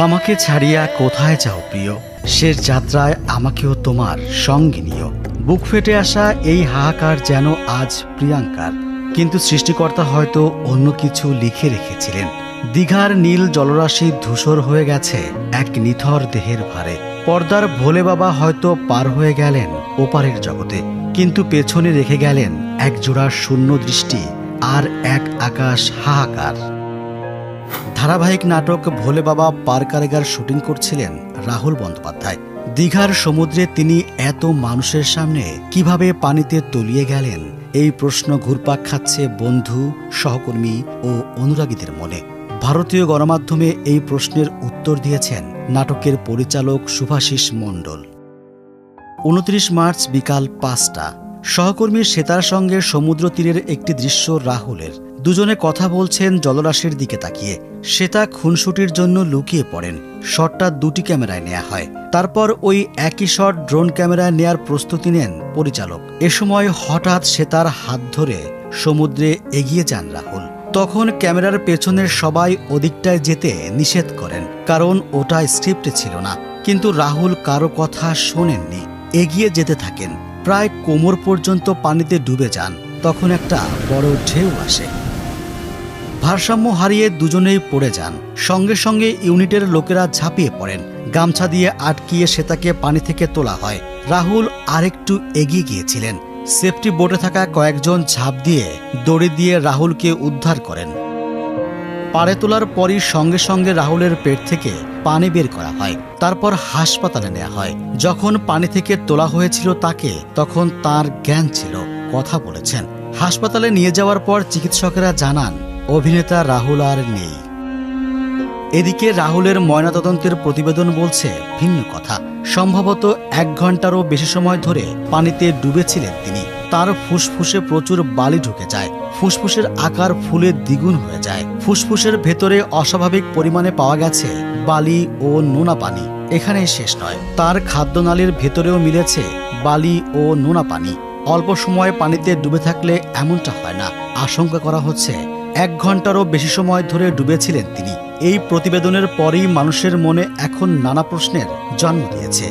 আমাকে ছাড়িয়া কোথায় যাও প্রিয়, শেষ যাত্রায় আমাকেও তোমার সঙ্গে নিও। বুক ফেটে আসা এই হাহাকার যেন আজ প্রিয়াঙ্কার, কিন্তু সৃষ্টিকর্তা হয়তো অন্য কিছু লিখে রেখেছিলেন। দীঘার নীল জলরাশি ধূসর হয়ে গেছে এক নিথর দেহের ভারে। পর্দার ভোলে বাবা হয়তো পার হয়ে গেলেন ওপারের জগতে, কিন্তু পেছনে রেখে গেলেন এক জোড়া শূন্য দৃষ্টি আর এক আকাশ হাহাকার। ধারাবাহিক নাটক ভোলে বাবা পার কারাগার শুটিং করছিলেন রাহুল বন্দ্যোপাধ্যায়। দীঘার সমুদ্রে তিনি এত মানুষের সামনে কিভাবে পানিতে তলিয়ে গেলেন, এই প্রশ্ন ঘুরপাক খাচ্ছে বন্ধু, সহকর্মী ও অনুরাগীদের মনে। ভারতীয় গণমাধ্যমে এই প্রশ্নের উত্তর দিয়েছেন নাটকের পরিচালক শুভাশিস মণ্ডল। 29 মার্চ বিকাল 5টা সহকর্মী শ্বেতার সঙ্গে সমুদ্র তীরের একটি দৃশ্য রাহুলের। দুজনে কথা বলছেন জলরাশির দিকে তাকিয়ে। শ্বেতা খুনসুটির জন্য লুকিয়ে পড়েন। শটটা দুটি ক্যামেরায় নেওয়া হয়। তারপর ওই একই শট ড্রোন ক্যামেরায় নেয়ার প্রস্তুতি নেন পরিচালক। এ সময় হঠাৎ শ্বেতার হাত ধরে সমুদ্রে এগিয়ে যান রাহুল। তখন ক্যামেরার পেছনের সবাই ওদিকটায় যেতে নিষেধ করেন, কারণ ওটা স্ক্রিপ্টে ছিল না। কিন্তু রাহুল কারো কথা শোনেননি, এগিয়ে যেতে থাকেন। প্রায় কোমর পর্যন্ত পানিতে ডুবে যান। তখন একটা বড় ঢেউ আসে। ভারসাম্য হারিয়ে দুজনেই পড়ে যান। সঙ্গে সঙ্গে ইউনিটের লোকেরা ঝাঁপিয়ে পড়েন। গামছা দিয়ে আটকিয়ে শ্বেতাকে পানি থেকে তোলা হয়। রাহুল আরেকটু এগিয়ে গিয়েছিলেন। সেফটি বোটে থাকা কয়েকজন ঝাঁপ দিয়ে দড়ি দিয়ে রাহুলকে উদ্ধার করেন। পাড়ে তোলার পরই সঙ্গে সঙ্গে রাহুলের পেট থেকে পানি বের করা হয়। তারপর হাসপাতালে নেওয়া হয়। যখন পানি থেকে তোলা হয়েছিল তাকে, তখন তার জ্ঞান ছিল, কথা বলেছেন। হাসপাতালে নিয়ে যাওয়ার পর চিকিৎসকেরা জানান অভিনেতা রাহুল আর নেই। এদিকে রাহুলের ময়নাতদন্তের প্রতিবেদন বলছে ভিন্ন কথা। সম্ভবত 1 ঘন্টারও বেশি সময় ধরে পানিতে ডুবেছিলেন তিনি। তার ফুসফুসে প্রচুর বালি ঢুকে যায়। ফুসফুসের আকার ফুলে দ্বিগুণ হয়ে যায়। ফুসফুসের ভেতরে অস্বাভাবিক পরিমাণে পাওয়া গেছে বালি ও নোনা পানি। এখানেই শেষ নয়, তার খাদ্যনালীর ভেতরেও মিলেছে বালি ও নোনা পানি। অল্প সময় পানিতে ডুবে থাকলে এমনটা হয় না। আশঙ্কা করা হচ্ছে 1 ঘন্টারও বেশি সময় ধরে ডুবেছিলেন তিনি। এই প্রতিবেদনের পরেই মানুষের মনে এখন নানা প্রশ্নের জন্ম দিয়েছে।